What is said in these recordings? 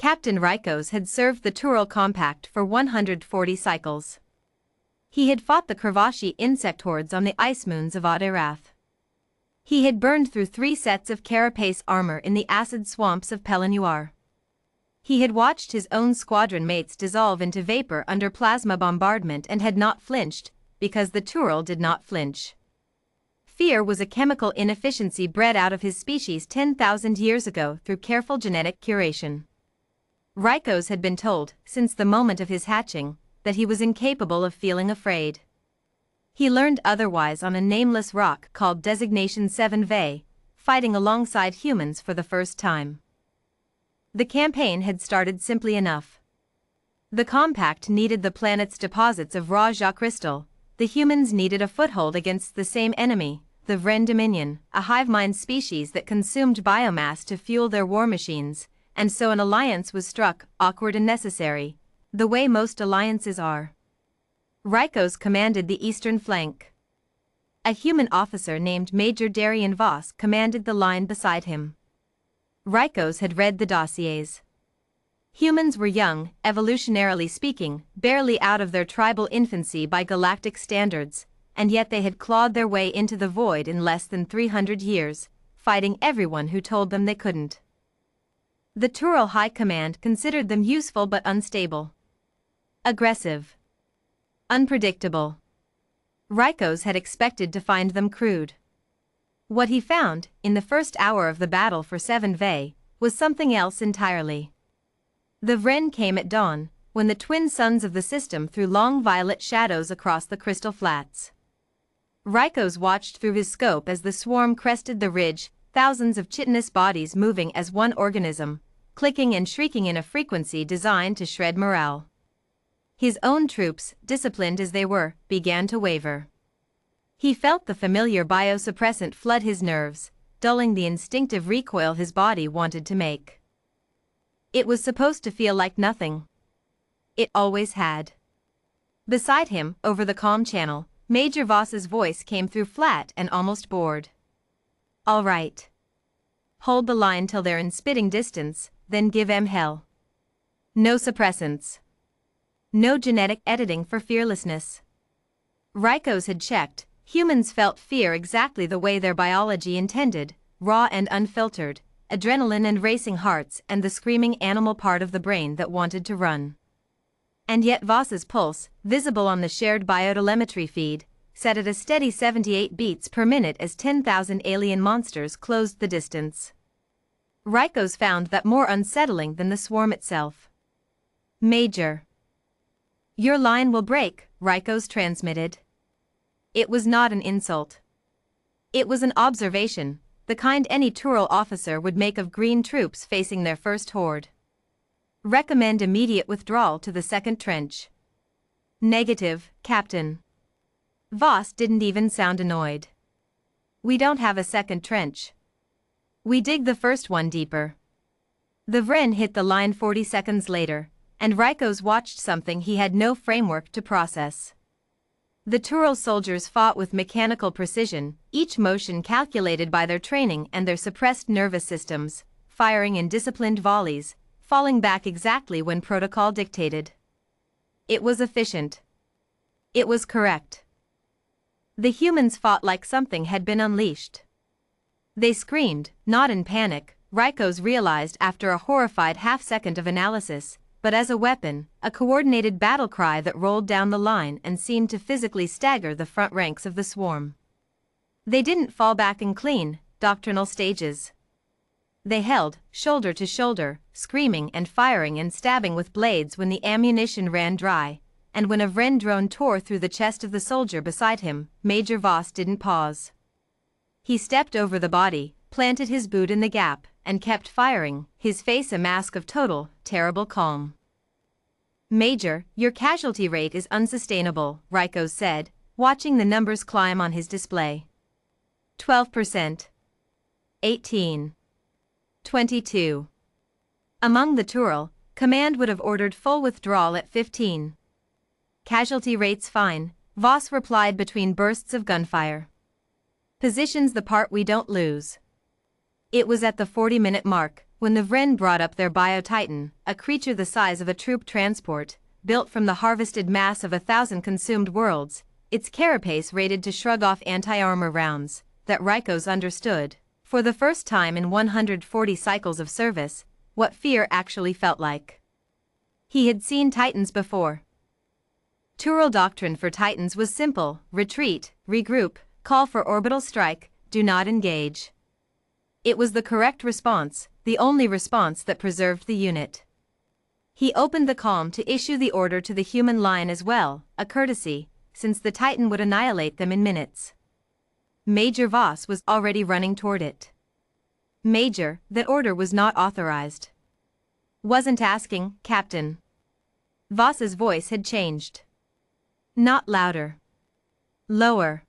Captain Rykos had served the Tural Compact for 140 cycles. He had fought the Kravashi insect hordes on the ice moons of Adirath. He had burned through 3 sets of carapace armor in the acid swamps of Pelanuar. He had watched his own squadron mates dissolve into vapor under plasma bombardment and had not flinched, because the Tural did not flinch. Fear was a chemical inefficiency bred out of his species 10,000 years ago through careful genetic curation. Rykos had been told, since the moment of his hatching, that he was incapable of feeling afraid. He learned otherwise on a nameless rock called Designation 7V, fighting alongside humans for the first time. The campaign had started simply enough. The Compact needed the planet's deposits of raw Jacques crystal, the humans needed a foothold against the same enemy, the Vren Dominion, a hive mind species that consumed biomass to fuel their war machines, and so an alliance was struck, awkward and necessary, the way most alliances are. Rykos commanded the eastern flank. A human officer named Major Darian Voss commanded the line beside him. Rykos had read the dossiers. Humans were young, evolutionarily speaking, barely out of their tribal infancy by galactic standards, and yet they had clawed their way into the void in less than 300 years, fighting everyone who told them they couldn't. The Tural High Command considered them useful but unstable. Aggressive. Unpredictable. Rykos had expected to find them crude. What he found, in the first hour of the battle for 7V, was something else entirely. The Vren came at dawn, when the twin suns of the system threw long violet shadows across the crystal flats. Rykos watched through his scope as the swarm crested the ridge, thousands of chitinous bodies moving as one organism, clicking and shrieking in a frequency designed to shred morale. His own troops, disciplined as they were, began to waver. He felt the familiar biosuppressant flood his nerves, dulling the instinctive recoil his body wanted to make. It was supposed to feel like nothing. It always had. Beside him, over the comm channel, Major Voss's voice came through flat and almost bored. "All right. Hold the line till they're in spitting distance, then give 'em hell. No suppressants. No genetic editing for fearlessness." Rykos had checked. Humans felt fear exactly the way their biology intended, raw and unfiltered, adrenaline and racing hearts and the screaming animal part of the brain that wanted to run. And yet Voss's pulse, visible on the shared biotelemetry feed, set at a steady 78 beats per minute as 10,000 alien monsters closed the distance. Rykos found that more unsettling than the swarm itself. "Major. Your line will break," Rykos transmitted. It was not an insult. It was an observation, the kind any Tural officer would make of green troops facing their first horde. "Recommend immediate withdrawal to the second trench." "Negative, Captain." Voss didn't even sound annoyed. "We don't have a second trench. We dig the first one deeper." The Vren hit the line 40 seconds later, and Rykos watched something he had no framework to process. The Tural soldiers fought with mechanical precision, each motion calculated by their training and their suppressed nervous systems, firing in disciplined volleys, falling back exactly when protocol dictated. It was efficient. It was correct. The humans fought like something had been unleashed. They screamed, not in panic, Rykos realized after a horrified half-second of analysis, but as a weapon, a coordinated battle cry that rolled down the line and seemed to physically stagger the front ranks of the swarm. They didn't fall back in clean, doctrinal stages. They held, shoulder to shoulder, screaming and firing and stabbing with blades when the ammunition ran dry, and when a Vren drone tore through the chest of the soldier beside him, Major Voss didn't pause. He stepped over the body, planted his boot in the gap, and kept firing, his face a mask of total, terrible calm. "Major, your casualty rate is unsustainable," Rykos said, watching the numbers climb on his display. 12%. 18. 22. Among the Tural, command would have ordered full withdrawal at 15. "Casualty rates fine," Voss replied between bursts of gunfire. "Position's the part we don't lose." It was at the 40-minute mark, when the Vren brought up their bio-titan, a creature the size of a troop transport, built from the harvested mass of 1,000 consumed worlds, its carapace rated to shrug off anti-armor rounds, that Rykos understood, for the first time in 140 cycles of service, what fear actually felt like. He had seen Titans before. Tural doctrine for Titans was simple: retreat, regroup, call for orbital strike, do not engage. It was the correct response, the only response that preserved the unit. He opened the calm to issue the order to the human line as well, a courtesy, since the Titan would annihilate them in minutes. Major Voss was already running toward it. Major, that order was not authorized. Wasn't asking, Captain. Voss's voice had changed. Not louder. Lower.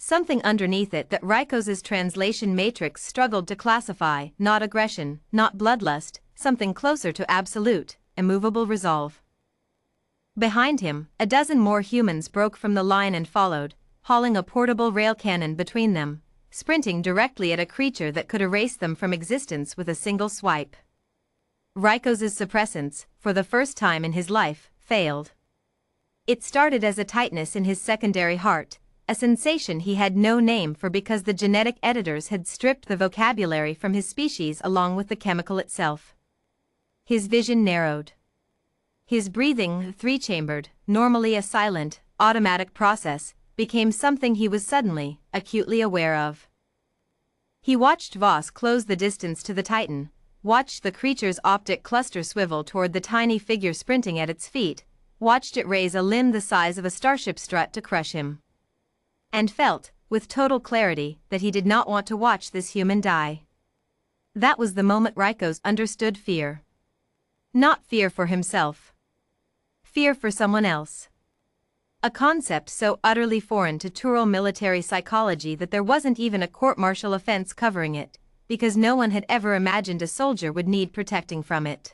Something underneath it that Rykos's translation matrix struggled to classify: not aggression, not bloodlust, something closer to absolute, immovable resolve. Behind him, a dozen more humans broke from the line and followed, hauling a portable rail cannon between them, sprinting directly at a creature that could erase them from existence with a single swipe. Rykos's suppressants, for the first time in his life, failed. It started as a tightness in his secondary heart, a sensation he had no name for because the genetic editors had stripped the vocabulary from his species along with the chemical itself. His vision narrowed. His breathing, three-chambered, normally a silent, automatic process, became something he was suddenly, acutely aware of. He watched Voss close the distance to the Titan, watched the creature's optic cluster swivel toward the tiny figure sprinting at its feet, watched it raise a limb the size of a starship strut to crush him. And felt, with total clarity, that he did not want to watch this human die. That was the moment Rykos understood fear. Not fear for himself. Fear for someone else. A concept so utterly foreign to Tural military psychology that there wasn't even a court-martial offense covering it, because no one had ever imagined a soldier would need protecting from it.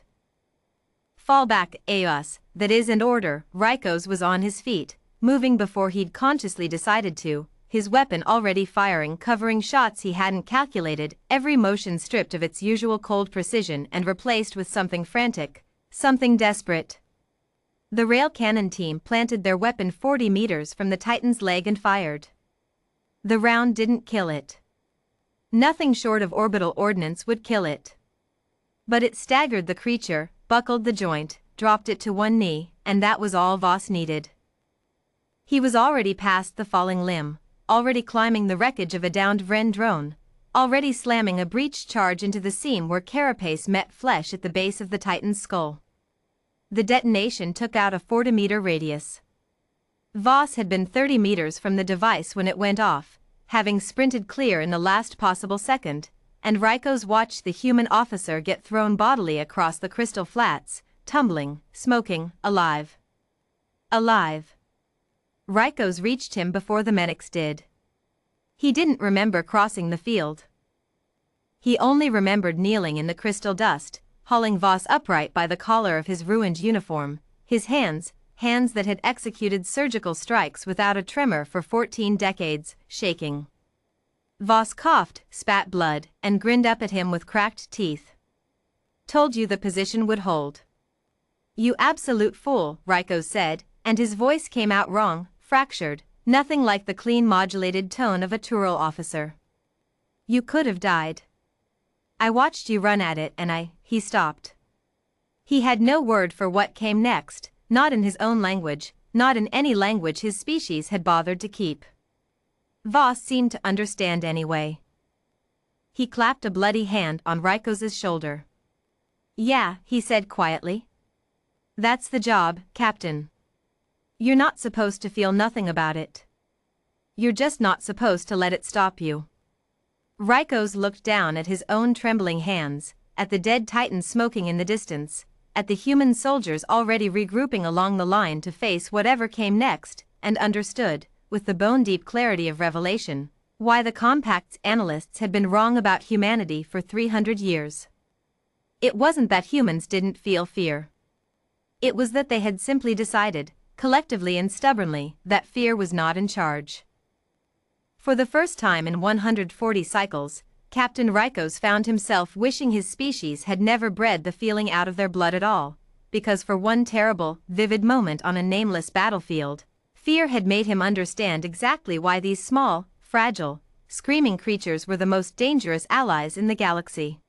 Fall back, Eos, that is, and order. Rykos was on his feet, moving before he'd consciously decided to, his weapon already firing, covering shots he hadn't calculated, every motion stripped of its usual cold precision and replaced with something frantic, something desperate. The rail cannon team planted their weapon 40 meters from the Titan's leg and fired. The round didn't kill it. Nothing short of orbital ordnance would kill it. But it staggered the creature, buckled the joint, dropped it to one knee, and that was all Voss needed. He was already past the falling limb, already climbing the wreckage of a downed Vren drone, already slamming a breech charge into the seam where carapace met flesh at the base of the Titan's skull. The detonation took out a 40-meter radius. Voss had been 30 meters from the device when it went off, having sprinted clear in the last possible second, and Rykos watched the human officer get thrown bodily across the crystal flats, tumbling, smoking, alive. Alive. Rykos reached him before the medics did. He didn't remember crossing the field. He only remembered kneeling in the crystal dust, hauling Voss upright by the collar of his ruined uniform, his hands that had executed surgical strikes without a tremor for 14 decades, shaking. Voss coughed, spat blood, and grinned up at him with cracked teeth. Told you the position would hold. You absolute fool, Rykos said, and his voice came out wrong, fractured, nothing like the clean modulated tone of a Tural officer. You could have died. I watched you run at it and he stopped. He had no word for what came next, not in his own language, not in any language his species had bothered to keep. Voss seemed to understand anyway. He clapped a bloody hand on Rykos's shoulder. Yeah, he said quietly. That's the job, Captain. You're not supposed to feel nothing about it. You're just not supposed to let it stop you. Rykos looked down at his own trembling hands, at the dead Titan smoking in the distance, at the human soldiers already regrouping along the line to face whatever came next, and understood, with the bone-deep clarity of revelation, why the Compact's analysts had been wrong about humanity for 300 years. It wasn't that humans didn't feel fear. It was that they had simply decided, collectively and stubbornly, that fear was not in charge. For the first time in 140 cycles, Captain Rykos found himself wishing his species had never bred the feeling out of their blood at all, because for one terrible, vivid moment on a nameless battlefield, fear had made him understand exactly why these small, fragile, screaming creatures were the most dangerous allies in the galaxy.